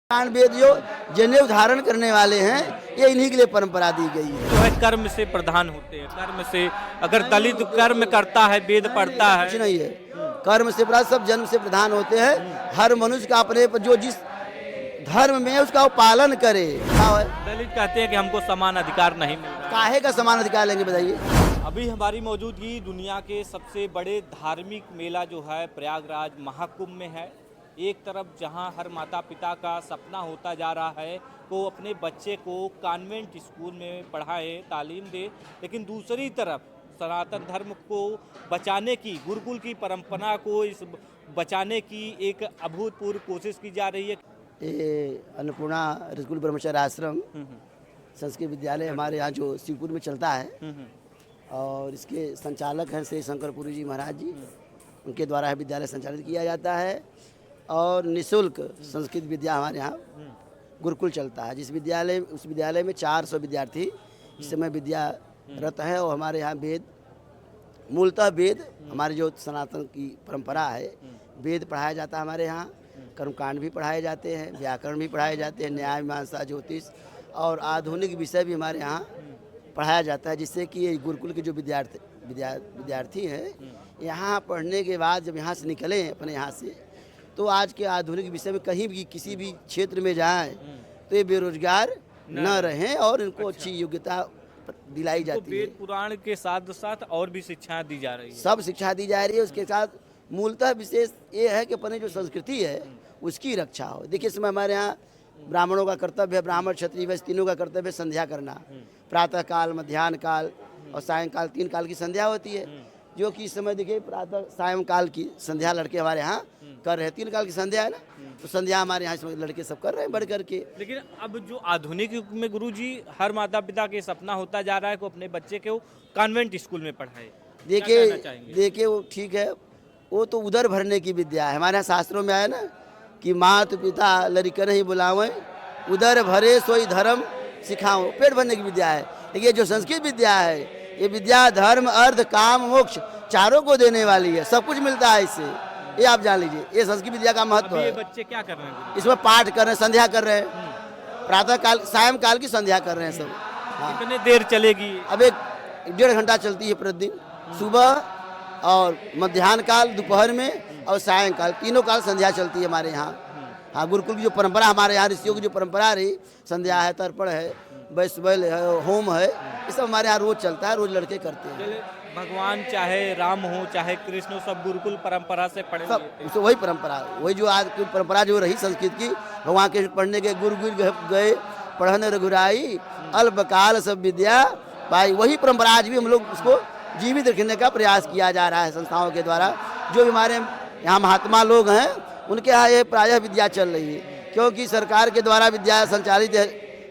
पुराण वेद जो जनेऊ धारण करने वाले हैं, ये इन्हीं के लिए परंपरा दी गई है। जो है कर्म से प्रधान होते हैं। कर्म से अगर दलित कर्म करता है, वेद पढ़ता है, कुछ नहीं है। कर्म से प्रधान, सब जन्म से प्रधान होते हैं। हर मनुष्य का अपने जो जिस धर्म में है उसका वो पालन करे। दलित कहते हैं कि हमको समान अधिकार नहीं मिल रहा। काहे का समान अधिकार लेंगे बताइए। अभी हमारी मौजूदगी दुनिया के सबसे बड़े धार्मिक मेला जो है प्रयागराज महाकुंभ में है। एक तरफ जहां हर माता पिता का सपना होता जा रहा है वो अपने बच्चे को कॉन्वेंट स्कूल में पढ़ाए, तालीम दे, लेकिन दूसरी तरफ सनातन धर्म को बचाने की, गुरुकुल की परंपरा को इस बचाने की एक अभूतपूर्व कोशिश की जा रही है। ये अन्नपूर्णा रसगुल ब्रह्मचर्य आश्रम संस्कृत विद्यालय हमारे यहाँ जो शिवपुर में चलता है और इसके संचालक हैं श्री शंकरपुरी जी महाराज जी, उनके द्वारा विद्यालय संचालित किया जाता है और निःशुल्क संस्कृत विद्या हमारे यहाँ गुरुकुल चलता है। उस विद्यालय में 400 विद्यार्थी इस समय विद्यारत हैं और हमारे यहाँ वेद, मूलतः वेद, हमारे जो सनातन की परंपरा है, वेद पढ़ाया जाता है हमारे यहाँ। कर्मकांड भी पढ़ाए जाते हैं, व्याकरण भी पढ़ाए जाते हैं, न्याय मीमांसा ज्योतिष और आधुनिक विषय भी हमारे यहाँ पढ़ाया जाता है, जिससे कि ये गुरुकुल के जो विद्यार्थी हैं यहाँ पढ़ने के बाद जब यहाँ से निकलें अपने यहाँ से, तो आज के आधुनिक विषय में कहीं भी किसी भी क्षेत्र में जाएं तो ये बेरोजगार न रहें और इनको अच्छी योग्यता दिलाई जाती है। वेद पुराण के साथ साथ और भी शिक्षा दी जा रही है। सब शिक्षा दी जा रही है। उसके साथ मूलतः विशेष ये है कि अपने जो संस्कृति है उसकी रक्षा हो। देखिए इस समय हमारे यहाँ ब्राह्मणों का कर्तव्य है, ब्राह्मण क्षत्रिय वैश्य तीनों का कर्तव्य है संध्या करना। प्रातः काल, मध्याह्न काल और सायंकाल 3 काल की संध्या होती है, जो कि इस समय देखिए प्रातः सायंकाल की संध्या लड़के हमारे यहाँ कर रहे हैं। 3 काल की संध्या है ना, तो संध्या हमारे यहाँ इसमें लड़के सब कर रहे हैं बढ़ करके। लेकिन अब जो आधुनिक युग में गुरुजी हर माता पिता के सपना होता जा रहा है कि अपने बच्चे को कॉन्वेंट स्कूल में पढ़ाए। देखिए वो ठीक है, वो तो उदर भरने की विद्या है। हमारे यहाँ शास्त्रों में आया ना कि माता पिता लड़कन ही बुलावें, उदर भरे सोई धर्म सिखाओ। पेट भरने की विद्या है। देखिए जो संस्कृत विद्या है, ये विद्या धर्म अर्थ काम मोक्ष चारों को देने वाली है। सब कुछ मिलता है इससे, ये आप जान लीजिए। ये संस्कृत विद्या का महत्व है। ये बच्चे क्या कर रहे हैं? इसमें पाठ कर रहे हैं, संध्या कर रहे हैं, प्रातः काल सायंकाल की संध्या कर रहे हैं सब। कितने देर चलेगी? अब 1.5 घंटा चलती है प्रतिदिन, सुबह और मध्याह्न काल, दोपहर में और सायंकाल, तीनों काल संध्या चलती है हमारे यहाँ। हाँ, गुरुकुल की जो परंपरा हमारे यहाँ ऋषियों की जो परंपरा रही, संध्या है, तर्पण है, वैष्णव है, होम है, ये सब हमारे यहाँ रोज चलता है, रोज लड़के करते हैं। भगवान चाहे राम हो चाहे कृष्ण हो, सब गुरुकुल परंपरा से पढ़े सब वही परंपरा, वही जो आज की परंपरा जो रही संस्कृत की, भगवान के पढ़ने के गुरु गए पढ़ने रघुराई, अल्पकाल सब विद्या भाई, वही परंपरा आज भी हम लोग उसको जीवित रखने का प्रयास किया जा रहा है संस्थाओं के द्वारा। जो भी हमारे यहाँ महात्मा लोग हैं उनके यहाँ ये प्रायः विद्या चल रही है, क्योंकि सरकार के द्वारा विद्या संचालित है,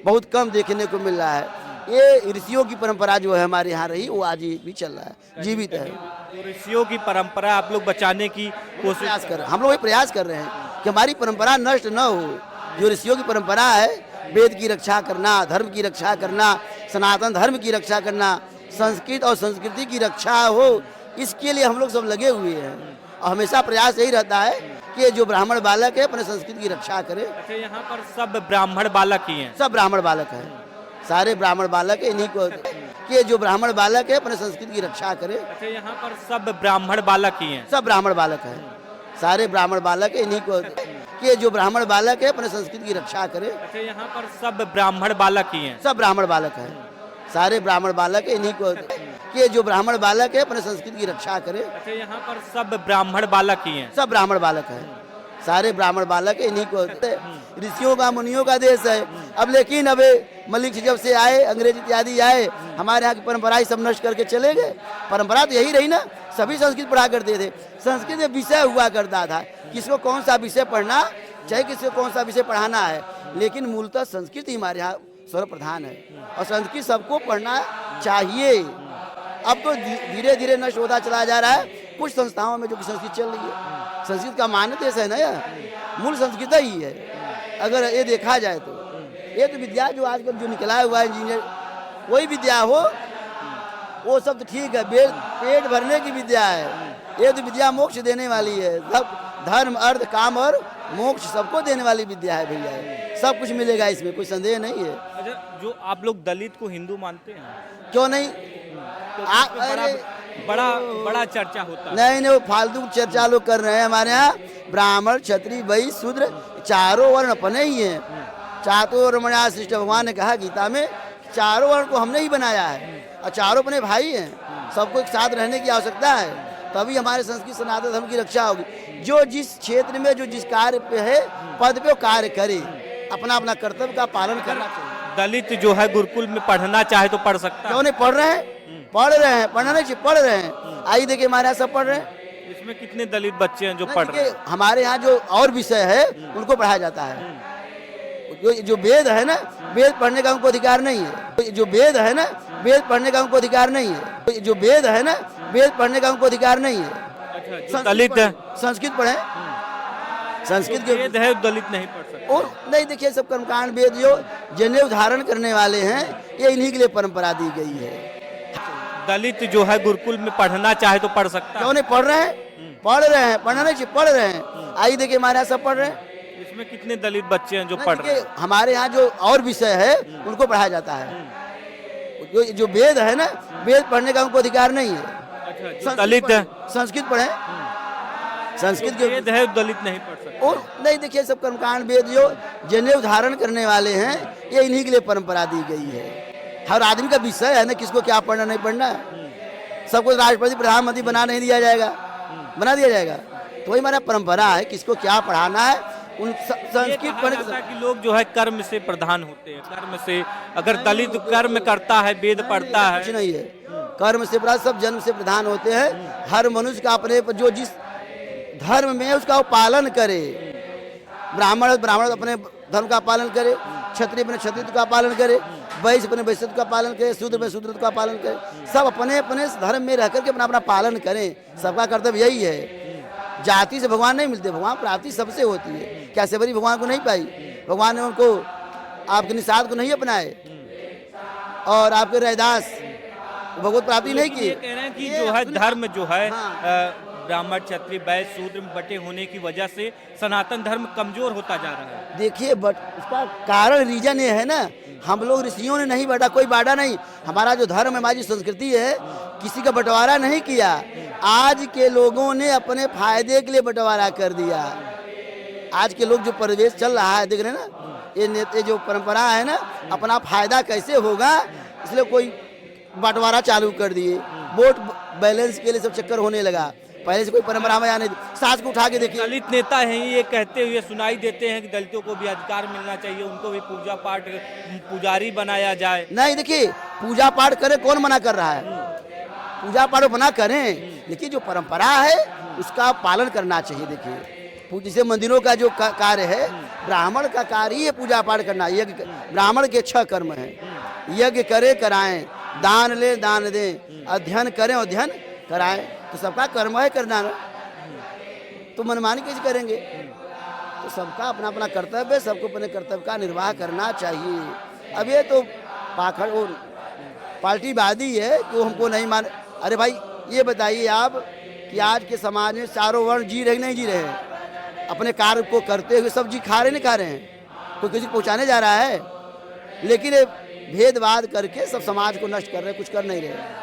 बहुत कम देखने को मिल रहा है। ये ऋषियों की परंपरा जो है हमारे यहाँ रही, वो आज भी चल रहा है, जीवित है। तो ऋषियों की परंपरा आप लोग बचाने की कोशिश कर रहे हैं। हम लोग ये प्रयास कर रहे हैं कि हमारी परंपरा नष्ट न हो। जो ऋषियों की परंपरा है, वेद की रक्षा करना, धर्म की रक्षा करना, सनातन धर्म की रक्षा करना, संस्कृत और संस्कृति की रक्षा हो, इसके लिए हम लोग सब लगे हुए हैं। और हमेशा प्रयास यही रहता है कि जो ब्राह्मण बालक है अपने संस्कृति की रक्षा करे। अच्छा, यहाँ पर सब ब्राह्मण बालक ही हैं? सब ब्राह्मण बालक हैं, सारे ब्राह्मण बालक है। इन्हीं को कि जो ब्राह्मण बालक है अपने संस्कृति की रक्षा करे। अच्छा, यहाँ पर सब ब्राह्मण बालक ही हैं? सब ब्राह्मण बालक हैं, सारे ब्राह्मण बालक है। इन्हीं को कि जो ब्राह्मण बालक है अपने संस्कृति की रक्षा करे। अच्छा, यहाँ पर सब ब्राह्मण बालक ही हैं? सब ब्राह्मण बालक हैं, सारे ब्राह्मण बालक है। इन्हीं को कि जो ब्राह्मण बालक है अपने संस्कृति की रक्षा करे। अच्छा, यहाँ पर सब ब्राह्मण बालक ही हैं? सब ब्राह्मण बालक हैं, सारे ब्राह्मण बालक है। इन्हीं को ऋषियों का मुनियों का देश है। अब लेकिन अब मलिक जब से आए, अंग्रेज इत्यादि आए, हमारे यहाँ की परंपरा ही सब नष्ट करके चले गए। परंपरा तो यही रही ना, सभी संस्कृत पढ़ा करते थे। संस्कृत में विषय हुआ करता था, किसको कौन सा विषय पढ़ना, चाहे किसको कौन सा विषय पढ़ाना है, लेकिन मूलतः संस्कृत ही हमारे यहाँ सर्वप्रधान है और संस्कृत सबको पढ़ना चाहिए। अब तो धीरे धीरे नष्ट होता चला जा रहा है कुछ संस्थाओं में जो कि संस्कृत चल रही है। संस्कृत का मान्य देश है ना, यह मूल संस्कृत ही है। अगर ये देखा जाए तो ये तो विद्या जो आजकल जो निकला हुआ है इंजीनियर, वही विद्या हो, वो सब तो ठीक है, पेट भरने की विद्या है। ये तो विद्या मोक्ष देने वाली है। सब धर्म अर्थ काम और मोक्ष सबको देने वाली विद्या है भैया, सब कुछ मिलेगा इसमें, कोई संदेह नहीं है। अच्छा, जो आप लोग दलित को हिंदू मानते हैं, क्यों नहीं? तो आप इस पे बड़ा बड़ा बड़ा चर्चा होता है। नहीं, वो फालतू चर्चा लोग कर रहे हैं। हमारे यहाँ ब्राह्मण, क्षत्रिय, वैश्य, शूद्र चारों वर्ण अपने ही हैं। चारों वर्णा सृष्टि, भगवान ने कहा गीता में, चारों वर्ण को हमने ही बनाया है और चारों अपने भाई हैं। सबको एक साथ रहने की आवश्यकता है, तभी हमारे संस्कृत सनातन धर्म की रक्षा होगी। जो जिस क्षेत्र में, जो जिस कार्य पे है, पद पे वो कार्य करे, अपना अपना कर्तव्य का पालन करना चाहिए। दलित जो है गुरुकुल में पढ़ना चाहे तो पढ़ सकता है। क्यों नहीं? पढ़ रहे हैं, पढ़ रहे हैं, पढ़ना नहीं चाहिए, पढ़ रहे हैं। आइए देखिए, हमारे यहाँ सब पढ़ रहे हैं। इसमें कितने दलित बच्चे हैं जो पढ़ रहे हैं? हमारे यहाँ जो और विषय है उनको पढ़ाया जाता है। जो वेद है ना, वेद पढ़ने का उनको अधिकार नहीं है। जो वेद है ना, वेद पढ़ने का उनको अधिकार नहीं है। जो वेद है ना, वेद पढ़ने का उनको अधिकार नहीं है। अच्छा, दलित है, संस्कृत पढ़े, संस्कृत के वेद है, दलित नहीं पढ़ सकते। और नहीं, देखिए सब कर्मकांड वेद जो जिन्हें उदाहरण करने वाले हैं, ये इन्हीं के लिए परंपरा दी गई है। दलित जो है गुरुकुल में पढ़ना चाहे तो पढ़ सकता है। क्यों नहीं? पढ़ रहे हैं, पढ़ रहे हैं, पढ़ना नहीं चाहिए, पढ़ रहे हैं। आइए देखिए, हमारे यहाँ सब पढ़ रहे हैं। इसमें कितने दलित बच्चे हैं जो पढ़ रहे हैं? हमारे यहाँ जो और विषय है उनको पढ़ाया जाता है। जो वेद है ना, वेद पढ़ने का उनको अधिकार नहीं है। अच्छा, दलित है, संस्कृत पढ़े, संस्कृत के वेद है, दलित नहीं पढ़ सकते। और नहीं, देखिए सब कर्मकांड वेद जो जिन्हें उदाहरण करने वाले हैं, ये इन्हीं के लिए परंपरा दी गई है। हर आदमी का विषय है ना, किसको क्या पढ़ना नहीं पढ़ना। सबको राष्ट्रपति प्रधानमंत्री बना नहीं दिया जाएगा, बना दिया जाएगा। तो वही हमारा परंपरा है, किसको क्या पढ़ाना है। उन संस्कृत पढ़ने कि लोग जो है कर्म से प्रधान होते हैं, कर्म से। अगर दलित कर्म करता है, वेद पढ़ता है, कुछ नहीं है। कर्म से प्रधान, सब जन्म से प्रधान होते हैं। हर मनुष्य का अपने जो जिस धर्म में है उसका वो पालन करे। ब्राह्मण अपने धर्म का पालन करे, क्षत्रिय अपने क्षत्रित्व का पालन करे, वैश्य अपने वैश्यत्व का पालन करे, शूद्र अपने शूद्रत्व का पालन करे। सब अपने अपने धर्म में रह करके अपना अपना पालन करें। सबका कर्तव्य यही है। जाति से भगवान नहीं मिलते, भगवान प्राप्ति सबसे होती है। क्या सेवरी भगवान को नहीं पाई? भगवान ने उनको, आपके निषाद को नहीं अपनाए और आपके रैदास भगवत प्राप्ति नहीं की। कह रहे हैं कि जो है धर्म जो है ब्राह्मण, क्षत्रिय, वैश्य, शूद्र में बटे होने की वजह से सनातन धर्म कमजोर होता जा रहा है। देखिए, बट उसका कारण रीजन ये है ना, हम लोग ऋषियों ने नहीं बांटा, कोई बांटा नहीं। हमारा जो धर्म है, हमारी संस्कृति है, किसी का बंटवारा नहीं किया। आज के लोगों ने अपने फायदे के लिए बंटवारा कर दिया। आज के लोग जो परिवेश चल रहा है, देख रहे हैं ना, ये जो परंपरा है ना, अपना फायदा कैसे होगा, इसलिए कोई बंटवारा चालू कर दिए। वोट बैलेंस के लिए सब चक्कर होने लगा। पहले से कोई परंपरा में आने, सास को उठा के देखिए। दलित नेता हैं ये कहते हुए सुनाई देते हैं कि दलितों को भी अधिकार मिलना चाहिए, उनको भी पूजा पाठ पुजारी बनाया जाए। नहीं, देखिए पूजा पाठ करे, कौन मना कर रहा है? पूजा पाठ बना करें, लेकिन जो परंपरा है उसका पालन करना चाहिए। देखिए, जैसे मंदिरों का जो कार्य है, ब्राह्मण का कार्य ही है पूजा पाठ करना। यज्ञ, ब्राह्मण के 6 कर्म हैं। यज्ञ करे, कराएं, दान ले, दान दें, अध्ययन करें, अध्ययन कराएं। तो सबका कर्म है करना ना, तो मनमानी कैसे करेंगे? तो सबका अपना अपना कर्तव्य है, सबको अपने कर्तव्य का निर्वाह करना चाहिए। अब ये तो पाखड़ और पार्टीवादी है कि वो हमको नहीं मान। अरे भाई, ये बताइए आप कि आज के समाज में चारों वर्ण जी रहे नहीं जी रहे हैं? अपने कार्य को करते हुए सब जी खा रहे नहीं खा रहे हैं? कोई किसी को पहुँचाने जा रहा है? लेकिन ये भेदभाव करके सब समाज को नष्ट कर रहे, कुछ कर नहीं रहे।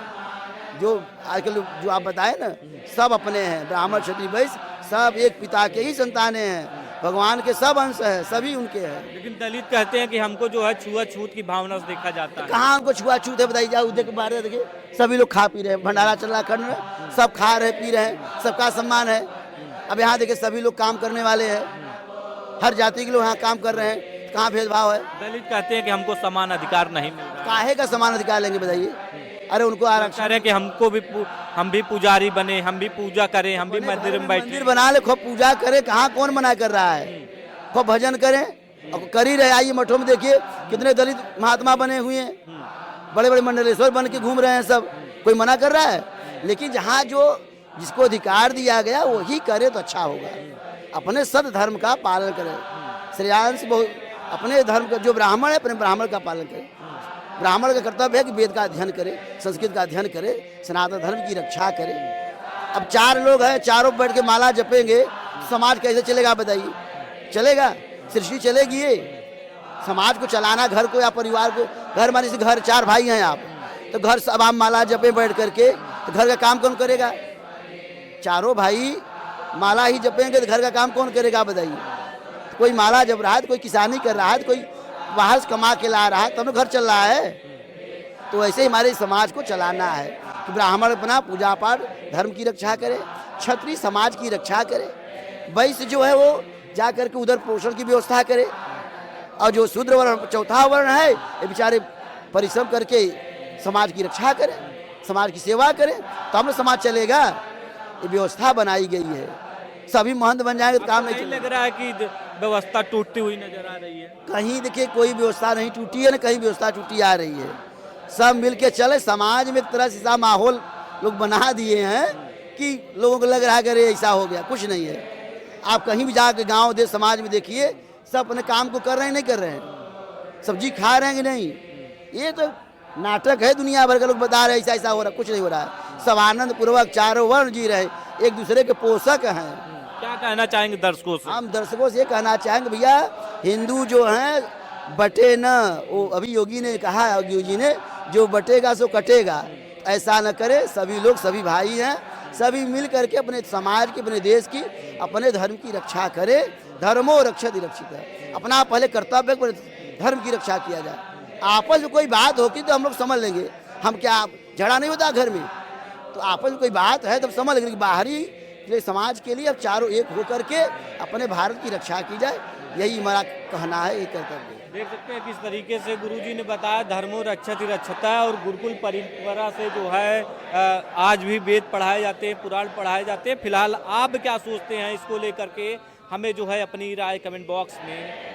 जो आजकल जो आप बताए ना, सब अपने हैं, ब्राह्मण, क्षत्रिय, वैश्य, सब एक पिता के ही संतानें हैं। भगवान के सब अंश है, सभी उनके हैं। लेकिन दलित कहते हैं कि हमको जो है छुआछूत की भावना से देखा जाता है। कहाँ हमको छुआछूत है? बताइए, जाओ उधर के बारे में देखिए, सभी लोग खा पी रहे हैं, भंडारा चल रहा खंड में, सब खा रहे पी रहे हैं, सबका सम्मान है। अब यहाँ देखिए, सभी लोग काम करने वाले हैं, हर जाति के लोग यहाँ काम कर रहे हैं, कहाँ भेदभाव है? दलित कहते हैं कि हमको समान अधिकार नहीं मिल रहा। काहे का समान अधिकार लेंगे बताइए? अरे उनको आरक्षण है कि हमको भी हम भी पुजारी बने, हम भी पूजा करें, हम भी मंदिर में बैठे, मंदिर बना ले, खूब पूजा करें। कहाँ कौन मना कर रहा है? खूब भजन करें, अब कर ही रहे। आइए मठों में देखिए, कितने दलित महात्मा बने हुए हैं, बड़े बड़े मंडलेश्वर बन के घूम रहे हैं सब। कोई मना कर रहा है? लेकिन जहाँ जो जिसको अधिकार दिया गया वही करे तो अच्छा होगा। अपने सद धर्म का पालन करें, श्रेयांश बहुत अपने धर्म का, जो ब्राह्मण है अपने ब्राह्मण का पालन करें। ब्राह्मण का कर्तव्य है कि वेद का अध्ययन करे, संस्कृत का अध्ययन करे, सनातन धर्म की रक्षा करे। अब 4 लोग हैं, चारों बैठ के माला जपेंगे, समाज कैसे चलेगा बताइए? चलेगा? सृष्टि चलेगी? ये समाज को चलाना, घर को या परिवार को, घर माने से घर 4 भाई हैं आप, तो घर सब आप माला जपे बैठ करके, तो घर का काम कौन करेगा? चारों भाई माला ही जपेंगे तो घर का काम कौन करेगा बताइए? कोई माला जप रहा है, तो कोई किसानी कर रहा है, तो कोई बाहर से कमा के ला रहा है, तब तो घर चल रहा है। तो ऐसे ही हमारे समाज को चलाना है कि ब्राह्मण अपना पूजा पाठ धर्म की रक्षा करे, क्षत्रिय समाज की रक्षा करे, वैश्य जो है वो जा करके उधर पोषण की व्यवस्था करे, और जो शूद्र वर्ण चौथा वर्ण है ये बेचारे परिश्रम करके समाज की रक्षा करें, समाज की सेवा करें, तब तो समाज चलेगा। ये व्यवस्था बनाई गई है, सभी महंत बन जाएंगे तो काम नहीं नहीं चलेगा। लग रहा है कि व्यवस्था टूटती हुई नजर आ रही है? कहीं देखिए कोई व्यवस्था नहीं टूटी है, ना कहीं व्यवस्था टूटी आ रही है। सब मिल के चले, समाज में एक तरह से ऐसा माहौल लोग बना दिए हैं कि लोगों को लग रहा है कि अरे ऐसा हो गया, कुछ नहीं है। आप कहीं भी जाकर गांव देश समाज में देखिए, सब अपने काम को कर रहे हैं, नहीं कर रहे हैं, सब्जी खा रहे हैं कि नहीं। ये तो नाटक है, दुनिया भर के लोग बता रहे हैं ऐसा ऐसा हो रहा है, कुछ नहीं हो रहा है। सब आनंद पूर्वक चारों वर्ण जी रहे, एक दूसरे के पोषक हैं। क्या कहना चाहेंगे दर्शकों से? हम दर्शकों से ये कहना चाहेंगे भैया, हिंदू जो हैं बटे न, वो अभी योगी ने कहा, योगी जी ने, जो बटेगा सो कटेगा, ऐसा न करे। सभी लोग सभी भाई हैं, सभी मिल करके अपने समाज की, अपने देश की, अपने धर्म की रक्षा करे। धर्मो रक्षति रक्षित है, अपना पहले कर्तव्य को धर्म की रक्षा किया जाए। आपस में कोई बात होगी तो हम लोग समझ लेंगे, हम क्या झगड़ा नहीं होता घर में, तो आपस में कोई बात है तब समझ लेंगे। बाहरी इसलिए समाज के लिए अब चारों एक होकर के अपने भारत की रक्षा की जाए, यही हमारा कहना है, ये कर्तव्य। देख सकते हैं किस तरीके से गुरुजी ने बताया धर्मो रक्षति रक्षता, और गुरुकुल परंपरा से जो है आज भी वेद पढ़ाए जाते हैं, पुराण पढ़ाए जाते हैं। फिलहाल आप क्या सोचते हैं इसको लेकर के, हमें जो है अपनी राय कमेंट बॉक्स में